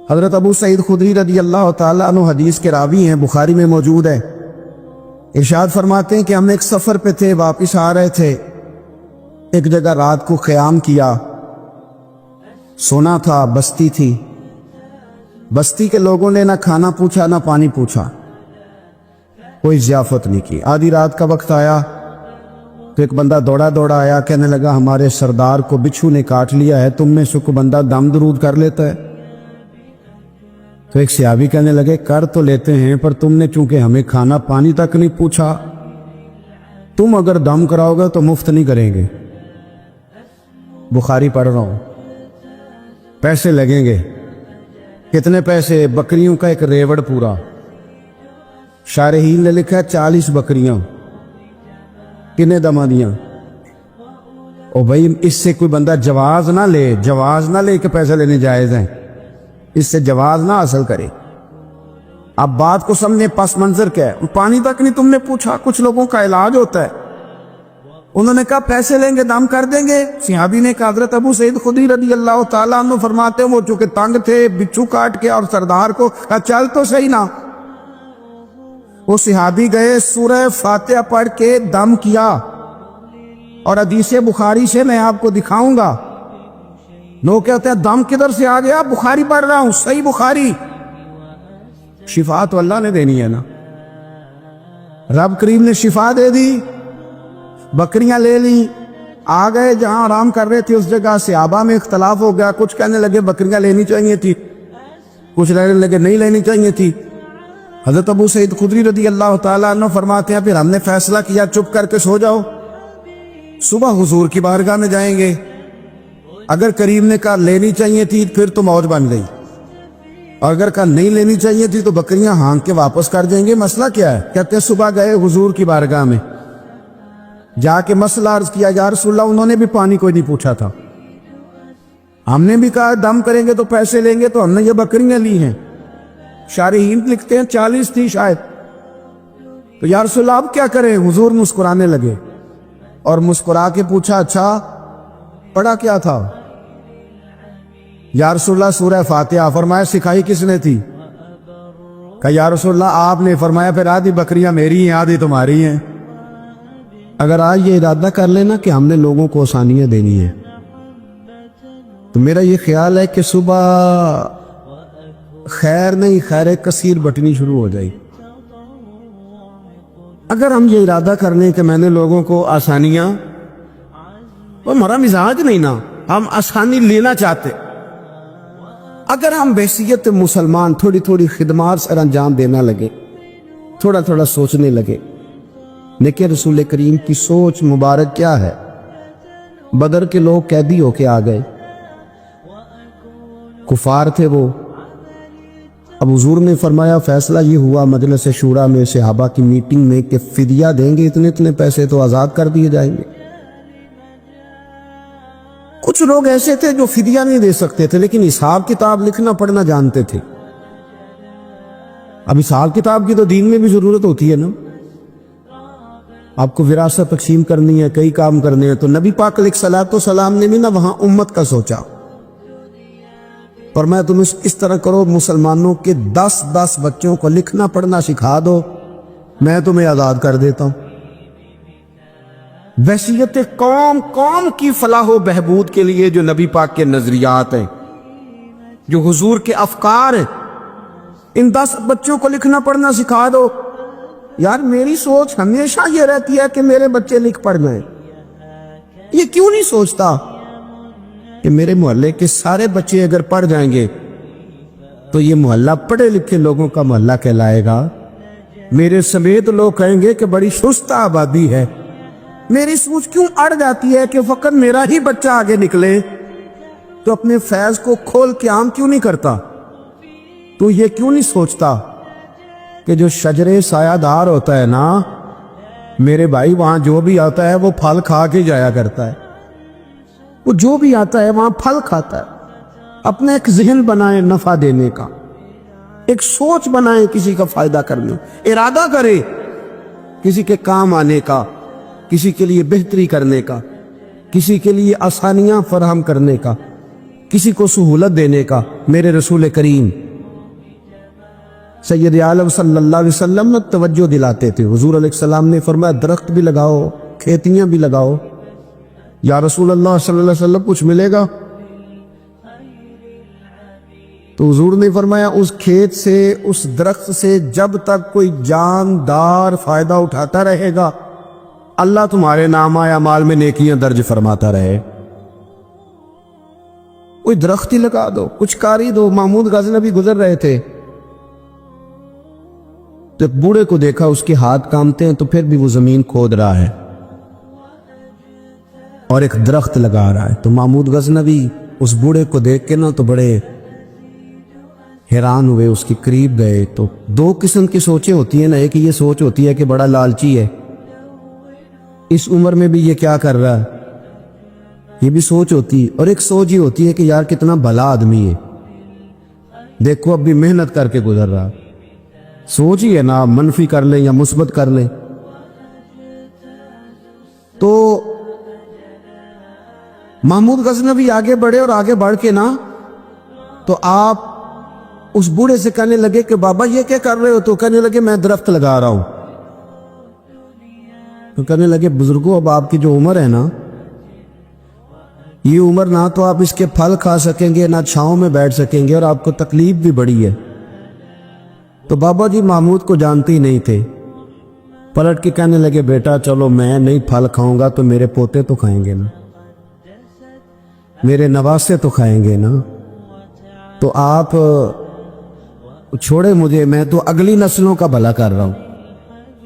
حضرت ابو سعید خدری رضی اللہ تعالیٰ عنہ حدیث کے راوی ہیں، بخاری میں موجود ہے۔ ارشاد فرماتے ہیں کہ ہم ایک سفر پہ تھے، واپس آ رہے تھے، ایک جگہ رات کو قیام کیا، سونا تھا، بستی تھی، بستی کے لوگوں نے نہ کھانا پوچھا نہ پانی پوچھا، کوئی ضیافت نہیں کی۔ آدھی رات کا وقت آیا تو ایک بندہ دوڑا دوڑا آیا، کہنے لگا ہمارے سردار کو بچھو نے کاٹ لیا ہے، تم میں سے کوئی بندہ دم درود کر لیتا ہے؟ تو ایک صحابی کہنے لگے کر تو لیتے ہیں، پر تم نے چونکہ ہمیں کھانا پانی تک نہیں پوچھا، تم اگر دم کراؤ گے تو مفت نہیں کریں گے۔ بخاری پڑھ رہا ہوں، پیسے لگیں گے۔ کتنے پیسے؟ بکریوں کا ایک ریوڑ پورا۔ شارحین نے لکھا 40 بکریاں۔ کنے دما دیاں؟ او بھائی اس سے کوئی بندہ جواز نہ لے کہ پیسے لینے جائز ہیں، اس سے جواز نہ حاصل کرے۔ اب بات کو سمجھیں، پس منظر کیا ہے؟ پانی تک نہیں تم نے پوچھا۔ کچھ لوگوں کا علاج ہوتا ہے، انہوں نے کہا پیسے لیں گے دم کر دیں گے۔ صحابی نے کہا حضرت ابو سعید خدری رضی اللہ تعالیٰ عنہ فرماتے ہیں وہ چونکہ تنگ تھے، بچھو کاٹ کے، اور سردار کو کہا چل تو صحیح نا۔ وہ صحابی گئے، سورہ فاتحہ پڑھ کے دم کیا، اور حدیث بخاری سے میں آپ کو دکھاؤں گا۔ لوگ کہتے ہیں دم کدھر سے آ گیا؟ بخاری پڑھ رہا ہوں، صحیح بخاری۔ شفا تو اللہ نے دینی ہے نا، رب کریم نے شفا دے دی۔ بکریاں لے لی، آ گئے جہاں آرام کر رہے تھے اس جگہ۔ صحابہ میں اختلاف ہو گیا، کچھ کہنے لگے بکریاں لینی چاہیے تھی، کچھ کہنے لگے نہیں لینی چاہیے تھی۔ حضرت ابو سعید خدری رضی اللہ تعالیٰ عنہ فرماتے ہیں پھر ہم نے فیصلہ کیا چپ کر کے سو جاؤ، صبح حضور کی بارگاہ میں جائیں گے۔ اگر کریم نے کہا لینی چاہیے تھی پھر تو موج بن گئی، اور اگر کہا نہیں لینی چاہیے تھی تو بکریاں ہانک کے واپس کر دیں گے۔ مسئلہ کیا ہے؟ کہتے ہیں صبح گئے حضور کی بارگاہ میں، جا کے مسئلہ عرض کیا، یا رسول اللہ انہوں نے بھی پانی کوئی نہیں پوچھا تھا، ہم نے بھی کہا دم کریں گے تو پیسے لیں گے، تو ہم نے یہ بکریاں لی ہیں۔ شارحین لکھتے ہیں 40 تھی شاید۔ تو یا رسول اللہ اب کیا کریں؟ حضور مسکرانے لگے، اور مسکرا کے پوچھا اچھا پڑھا کیا تھا؟ یا رسول اللہ سورہ فاتحہ۔ فرمایا سکھائی کس نے تھی؟ کہا یا رسول اللہ آپ نے۔ فرمایا پھر آدھی بکریاں میری ہیں آدھی تمہاری ہیں۔ اگر آج یہ ارادہ کر لینا کہ ہم نے لوگوں کو آسانیاں دینی ہیں، تو میرا یہ خیال ہے کہ صبح خیر نہیں خیر کثیر بٹنی شروع ہو جائے۔ اگر ہم یہ ارادہ کر لیں کہ میں نے لوگوں کو آسانیاں، وہ ہمارا مزاج نہیں نا، ہم آسانی لینا چاہتے۔ اگر ہم بحیثیت مسلمان تھوڑی تھوڑی خدمات سر انجام دینا لگے، تھوڑا تھوڑا سوچنے لگے، لیکن رسول کریم کی سوچ مبارک کیا ہے؟ بدر کے لوگ قیدی ہو کے آ گئے، کفار تھے وہ۔ اب حضور نے فرمایا فیصلہ یہ ہوا مجلس شورا میں، صحابہ کی میٹنگ میں، کہ فدیہ دیں گے اتنے اتنے پیسے تو آزاد کر دیے جائیں گے۔ کچھ لوگ ایسے تھے جو فدیہ نہیں دے سکتے تھے لیکن حساب کتاب لکھنا پڑھنا جانتے تھے۔ اب حساب کتاب کی تو دین میں بھی ضرورت ہوتی ہے نا، آپ کو وراثت تقسیم کرنی ہے، کئی کام کرنے ہیں، تو نبی پاک علیہ الصلوۃ والسلام نے بھی نا وہاں امت کا سوچا، اور میں تم اس طرح کرو مسلمانوں کے 10 بچوں کو لکھنا پڑھنا سکھا دو، میں تمہیں آزاد کر دیتا ہوں۔ وحشیت قوم کی فلاح و بہبود کے لیے جو نبی پاک کے نظریات ہیں، جو حضور کے افکار ہیں، ان 10 بچوں کو لکھنا پڑھنا سکھا دو۔ یار میری سوچ ہمیشہ یہ رہتی ہے کہ میرے بچے لکھ پڑھ گئے، یہ کیوں نہیں سوچتا کہ میرے محلے کے سارے بچے اگر پڑھ جائیں گے تو یہ محلہ پڑھے لکھے لوگوں کا محلہ کہلائے گا، میرے سمیت لوگ کہیں گے کہ بڑی سست آبادی ہے۔ میری سوچ کیوں اڑ جاتی ہے کہ فقط میرا ہی بچہ آگے نکلے، تو اپنے فیض کو کھول کے عام کیوں نہیں کرتا؟ تو یہ کیوں نہیں سوچتا کہ جو شجر سایہ دار ہوتا ہے نا میرے بھائی، وہاں جو بھی آتا ہے وہ پھل کھا کے جایا کرتا ہے، وہ جو بھی آتا ہے وہاں پھل کھاتا ہے۔ اپنا ایک ذہن بنائیں نفع دینے کا، ایک سوچ بنائیں کسی کا فائدہ کرنے، ارادہ کرے کسی کے کام آنے کا، کسی کے لیے بہتری کرنے کا، کسی کے لیے آسانیاں فراہم کرنے کا۔ کسی کو سہولت دینے کا میرے رسول کریم سید عالم صلی اللہ علیہ وسلم نے توجہ دلاتے تھے. حضور علیہ السلام نے فرمایا درخت بھی لگاؤ, کھیتیاں بھی لگاؤ. یا رسول اللہ صلی اللہ علیہ وسلم کچھ ملے گا؟ تو حضور نے فرمایا اس کھیت سے, اس درخت سے جب تک کوئی جاندار فائدہ اٹھاتا رہے گا اللہ تمہارے نامہ اعمال میں نیکیاں درج فرماتا رہے. کوئی درخت ہی لگا دو, کچھ کاری دو. محمود غزنوی گزر رہے تھے تو ایک بوڑھے کو دیکھا, اس کے ہاتھ کامتے ہیں تو پھر بھی وہ زمین کھود رہا ہے اور ایک درخت لگا رہا ہے. تو محمود غزنوی اس بوڑھے کو دیکھ کے نا تو بڑے حیران ہوئے, اس کے قریب گئے. تو دو قسم کی سوچیں ہوتی ہیں نا, ایک یہ سوچ ہوتی ہے کہ بڑا لالچی ہے, اس عمر میں بھی یہ کیا کر رہا ہے, یہ بھی سوچ ہوتی ہے. اور ایک سوچ یہ ہوتی ہے کہ یار کتنا بھلا آدمی ہے, دیکھو اب بھی محنت کر کے گزر رہا. سوچ ہی ہے نا, منفی کر لیں یا مثبت کر لیں. تو محمود غزنوی آگے بڑھے اور آگے بڑھ کے نا تو آپ اس بوڑھے سے کہنے لگے کہ بابا یہ کیا کر رہے ہو؟ تو کہنے لگے میں درخت لگا رہا ہوں. تو کہنے لگے بزرگوں اب آپ کی جو عمر ہے نا, یہ عمر نہ تو آپ اس کے پھل کھا سکیں گے نہ چھاؤں میں بیٹھ سکیں گے, اور آپ کو تکلیف بھی بڑی ہے. تو بابا جی محمود کو جانتے ہی نہیں تھے, پلٹ کے کہنے لگے بیٹا چلو میں نہیں پھل کھاؤں گا تو میرے پوتے تو کھائیں گے نا, میرے نواسے تو کھائیں گے نا. تو آپ چھوڑے مجھے, میں تو اگلی نسلوں کا بھلا کر رہا ہوں.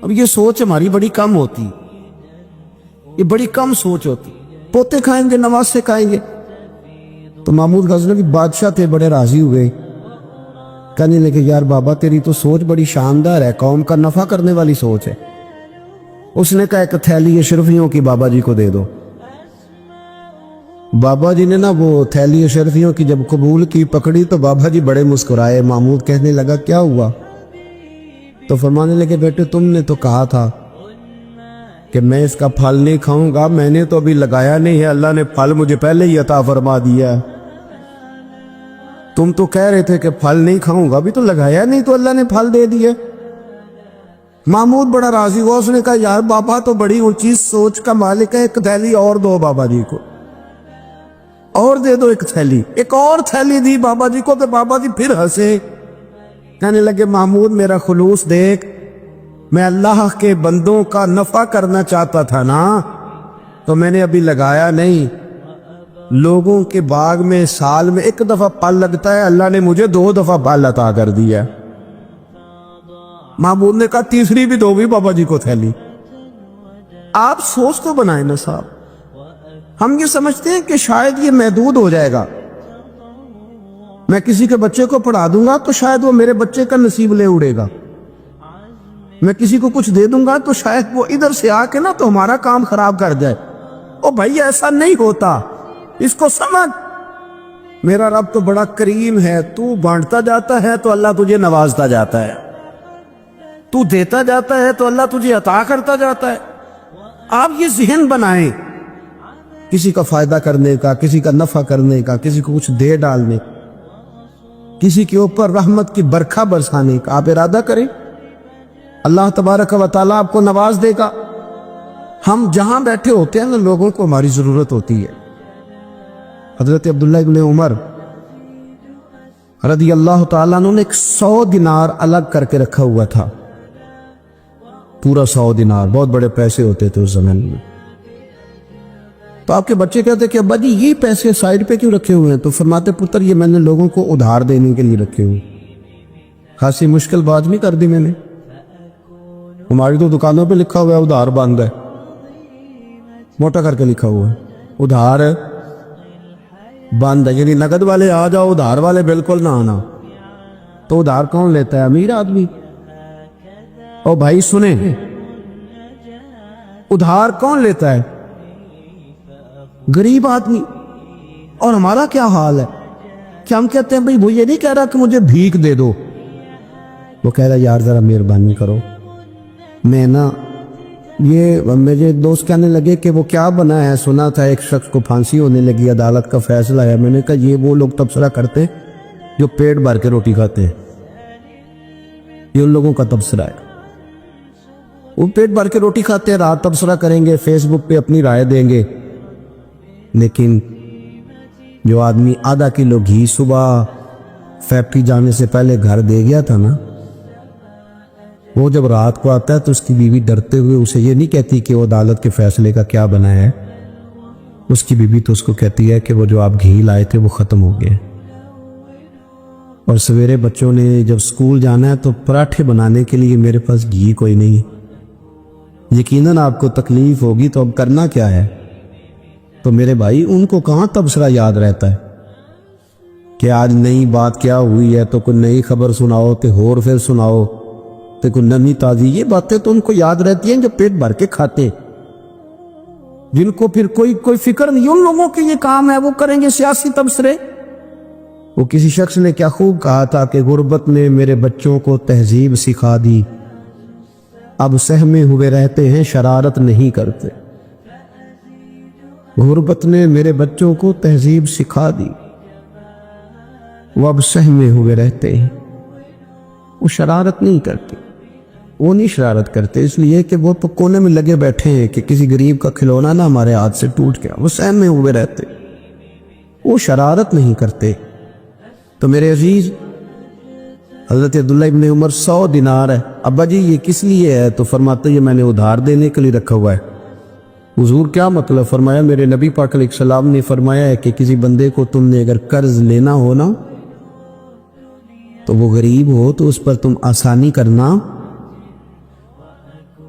اب یہ سوچ ہماری بڑی کم ہوتی, یہ بڑی کم سوچ ہوتی. پوتے کھائیں گے, نواسے کھائیں گے. تو محمود غزنوی بادشاہ تھے, بڑے راضی ہوئے, کہنے لگے یار بابا تیری تو سوچ بڑی شاندار ہے, قوم کا نفع کرنے والی سوچ ہے. اس نے کہا ایک تھیلی اشرفیوں کی بابا جی کو دے دو. بابا جی نے نا وہ تھیلی اشرفیوں کی جب قبول کی, پکڑی تو بابا جی بڑے مسکرائے. محمود کہنے لگا کیا ہوا؟ تو فرمانے لگے بیٹے تم نے تو کہا تھا کہ میں اس کا پھل نہیں کھاؤں گا, میں نے تو ابھی لگایا نہیں ہے, اللہ نے پھل مجھے پہلے ہی عطا فرما دیا. تم تو کہہ رہے تھے کہ پھل نہیں کھاؤں گا, ابھی تو لگایا نہیں تو اللہ نے پھل دے دیے. محمود بڑا راضی ہوا, اس نے کہا یار بابا تو بڑی اونچی سوچ کا مالک ہے, ایک تھیلی اور دو بابا جی کو, اور دے دو ایک تھیلی. ایک اور تھیلی دی بابا جی کو, تو بابا جی پھر ہنسے, کہنے لگے محمود میرا خلوص دیکھ, میں اللہ کے بندوں کا نفع کرنا چاہتا تھا نا, تو میں نے ابھی لگایا نہیں. لوگوں کے باغ میں سال میں ایک دفعہ پھل لگتا ہے, اللہ نے مجھے 2 دفعہ پھل عطا کر دیا. محمود نے کہا تیسری بھی دو بھی بابا جی کو تھیلی. آپ سوچ تو بنائیں نا صاحب. ہم یہ سمجھتے ہیں کہ شاید یہ محدود ہو جائے گا, میں کسی کے بچے کو پڑھا دوں گا تو شاید وہ میرے بچے کا نصیب لے اڑے گا, میں کسی کو کچھ دے دوں گا تو شاید وہ ادھر سے آ کے نا تو ہمارا کام خراب کر جائے. او بھائی ایسا نہیں ہوتا, اس کو سمجھ. میرا رب تو بڑا کریم ہے, تو بانٹتا جاتا ہے تو اللہ تجھے نوازتا جاتا ہے, تو دیتا جاتا ہے تو اللہ تجھے عطا کرتا جاتا ہے. آپ یہ ذہن بنائیں, کسی کا فائدہ کرنے کا, کسی کا نفع کرنے کا, کسی کو کچھ دے ڈالنے, کسی کے اوپر رحمت کی برکھا برسانے کا آپ ارادہ کریں, اللہ تبارک و تعالیٰ آپ کو نواز دے گا. ہم جہاں بیٹھے ہوتے ہیں نا لوگوں کو ہماری ضرورت ہوتی ہے. حضرت عبداللہ ابن عمر رضی اللہ تعالیٰ عنہ نے 100 دینار الگ کر کے رکھا ہوا تھا, پورا 100 دینار, بہت بڑے پیسے ہوتے تھے اس زمانے میں. تو آپ کے بچے کہتے کہ ابا جی یہ پیسے سائیڈ پہ کیوں رکھے ہوئے ہیں؟ تو فرماتے پتر یہ میں نے لوگوں کو ادھار دینے کے لیے رکھے ہوئے. خاصی مشکل بات نہیں کر دی میں نے, ہماری تو دکانوں پہ لکھا ہوا ہے ادھار بند ہے, موٹا کر کے لکھا ہوا ہے ادھار بند ہے, یعنی نقد والے آ جاؤ, ادھار والے بالکل نہ آنا. تو ادھار کون لیتا ہے؟ امیر آدمی. او بھائی سنیں, ادھار کون لیتا ہے؟ غریب آدمی. اور ہمارا کیا حال ہے کہ ہم کہتے ہیں بھئی وہ یہ نہیں کہہ رہا کہ مجھے بھیک دے دو, وہ کہہ رہا یار ذرا مہربانی کرو, میں نا یہ میرے دوست کہنے لگے کہ وہ کیا بنا ہے، سنا تھا ایک شخص کو پھانسی ہونے لگی، عدالت کا فیصلہ ہے۔ میں نے کہا یہ وہ لوگ تبصرہ کرتے جو پیٹ بھر کے روٹی کھاتے ہیں، یہ ان لوگوں کا تبصرہ ہے۔ وہ پیٹ بھر کے روٹی کھاتے ہیں، رات تبصرہ کریں گے، فیس بک پہ اپنی رائے دیں گے۔ لیکن جو آدمی آدھا کلو گھی صبح فیکٹری جانے سے پہلے گھر دے گیا تھا نا، وہ جب رات کو آتا ہے تو اس کی بیوی ڈرتے ہوئے اسے یہ نہیں کہتی کہ وہ عدالت کے فیصلے کا کیا بنا ہے، اس کی بیوی تو اس کو کہتی ہے کہ وہ جو آپ گھی لائے تھے وہ ختم ہو گئے۔ اور سویرے بچوں نے جب سکول جانا ہے تو پراٹھے بنانے کے لیے میرے پاس گھی کوئی نہیں ہے۔ یقیناً آپ کو تکلیف ہوگی، تو اب کرنا کیا ہے؟ تو میرے بھائی ان کو کہاں تبصرہ یاد رہتا ہے کہ آج نئی بات کیا ہوئی ہے، تو کوئی نئی خبر سناؤ تے اور پھر سناؤ تے کوئی نئی تازی، یہ باتیں تو ان کو یاد رہتی ہیں جو پیٹ بھر کے کھاتے، جن کو پھر کوئی فکر نہیں۔ ان لوگوں کے یہ کام ہے، وہ کریں گے سیاسی تبصرے۔ وہ کسی شخص نے کیا خوب کہا تھا کہ غربت نے میرے بچوں کو تہذیب سکھا دی، اب سہمے ہوئے رہتے ہیں شرارت نہیں کرتے۔ غربت نے میرے بچوں کو تہذیب سکھا دی، وہ اب سہمے ہوئے رہتے ہیں، وہ شرارت نہیں کرتے۔ وہ نہیں شرارت کرتے اس لیے کہ وہ تو کونے میں لگے بیٹھے ہیں کہ کسی غریب کا کھلونا نہ ہمارے ہاتھ سے ٹوٹ گیا، وہ سہمے ہوئے رہتے، وہ شرارت نہیں کرتے۔ تو میرے عزیز، حضرت عبداللہ ابن عمر 100 دینار ہے، ابا جی یہ کس لیے ہے؟ تو فرماتے یہ میں نے ادھار دینے کے لیے رکھا ہوا ہے۔ حضور کیا مطلب؟ فرمایا میرے نبی پاک علیہ السلام نے فرمایا ہے کہ کسی بندے کو تم نے اگر قرض لینا ہو نا، تو وہ غریب ہو تو اس پر تم آسانی کرنا،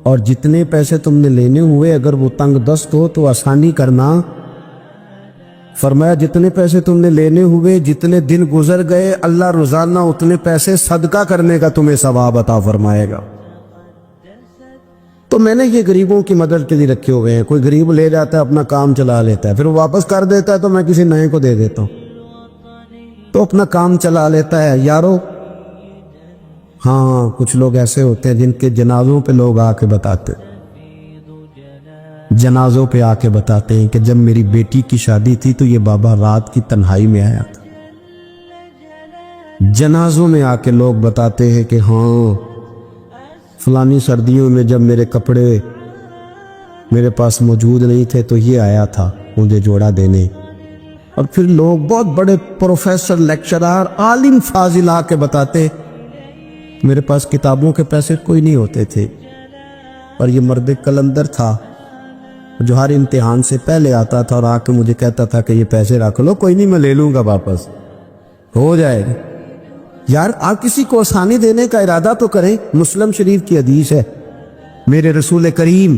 اور جتنے پیسے تم نے لینے ہوئے اگر وہ تنگ دست ہو تو آسانی کرنا۔ فرمایا جتنے پیسے تم نے لینے ہوئے، جتنے دن گزر گئے، اللہ روزانہ اتنے پیسے صدقہ کرنے کا تمہیں ثواب عطا فرمائے گا۔ تو میں نے یہ غریبوں کی مدد کے لیے رکھے ہوئے ہیں۔ کوئی غریب لے جاتا ہے اپنا کام چلا لیتا ہے، پھر وہ واپس کر دیتا ہے تو میں کسی نئے کو دے دیتا ہوں، تو اپنا کام چلا لیتا ہے۔ یارو ہاں کچھ لوگ ایسے ہوتے ہیں جن کے جنازوں پہ لوگ آ کے بتاتے، جنازوں پہ آ کے بتاتے ہیں کہ جب میری بیٹی کی شادی تھی تو یہ بابا رات کی تنہائی میں آیا تھا۔ جنازوں میں آ کے لوگ بتاتے ہیں کہ ہاں فلانی سردیوں میں جب میرے کپڑے میرے پاس موجود نہیں تھے تو یہ آیا تھا مجھے جوڑا دینے۔ اور پھر لوگ بہت بڑے پروفیسر، لیکچرار، عالم فاضل آ کے بتاتے میرے پاس کتابوں کے پیسے کوئی نہیں ہوتے تھے، اور یہ مرد کلندر تھا جو ہر امتحان سے پہلے آتا تھا اور آ کے مجھے کہتا تھا کہ یہ پیسے رکھ لو، کوئی نہیں میں لے لوں گا، واپس ہو جائے گا۔ یار آپ کسی کو آسانی دینے کا ارادہ تو کریں۔ مسلم شریف کی حدیث ہے، میرے رسول کریم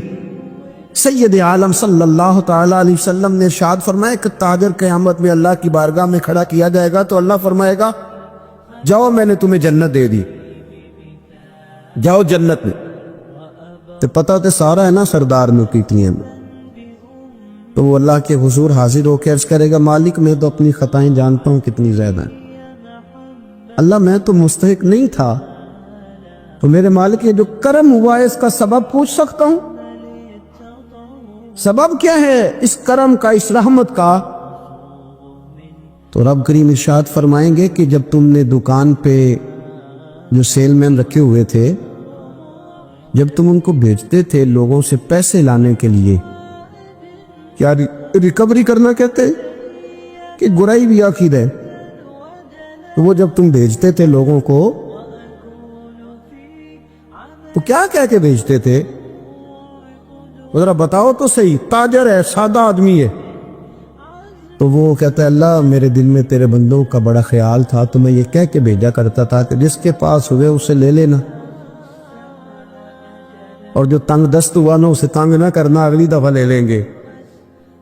سید عالم صلی اللہ تعالی علیہ وسلم نے ارشاد فرمایا کہ تاجر قیامت میں اللہ کی بارگاہ میں کھڑا کیا جائے گا تو اللہ فرمائے گا جاؤ میں نے تمہیں جنت دے دی، جاؤ جنت میں۔ تو پتہ تو سارا ہے نا سردار میں کتنی ہے، تو وہ اللہ کے حضور حاضر ہو کے عرض کرے گا مالک میں تو اپنی خطائیں جانتا ہوں کتنی زیادہ ہیں، اللہ میں تو مستحق نہیں تھا، تو میرے مالک یہ جو کرم ہوا ہے اس کا سبب پوچھ سکتا ہوں؟ سبب کیا ہے اس کرم کا، اس رحمت کا؟ تو رب کریم ارشاد فرمائیں گے کہ جب تم نے دکان پہ جو سیل مین رکھے ہوئے تھے، جب تم ان کو بھیجتے تھے لوگوں سے پیسے لانے کے لیے، کیا ریکوری کرنا کہتے ہیں کہ گرائی بھی عقید ہے، تو وہ جب تم بھیجتے تھے لوگوں کو تو کیا کہہ کے بھیجتے تھے؟ ذرا بتاؤ تو صحیح، تاجر ہے، سادہ آدمی ہے، تو وہ کہتا ہے اللہ میرے دل میں تیرے بندوں کا بڑا خیال تھا تو میں یہ کہہ کے بھیجا کرتا تھا کہ جس کے پاس ہوئے اسے لے لینا، اور جو تنگ دست ہوا نا اسے تنگ نہ کرنا، اگلی دفعہ لے لیں گے۔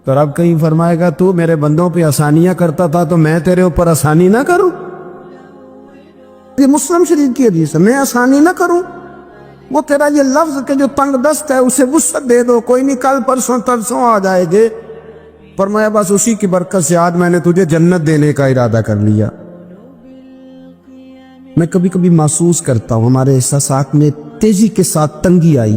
تو رب کہیں فرمائے گا تو میرے بندوں پہ آسانیاں کرتا تھا تو میں تیرے اوپر آسانی نہ کروں؟ یہ مسلم شریف کی حدیث ہے، میں آسانی نہ کروں؟ وہ تیرا یہ لفظ کہ جو تنگ دست ہے اسے وسعت دے دو، کوئی نہیں کل پرسوں ترسوں آ جائے گے، فرمایا بس اسی کی برکت سے آج میں نے تجھے جنت دینے کا ارادہ کر لیا۔ میں کبھی کبھی محسوس کرتا ہوں ہمارے احساسات میں تیزی کے ساتھ تنگی آئی،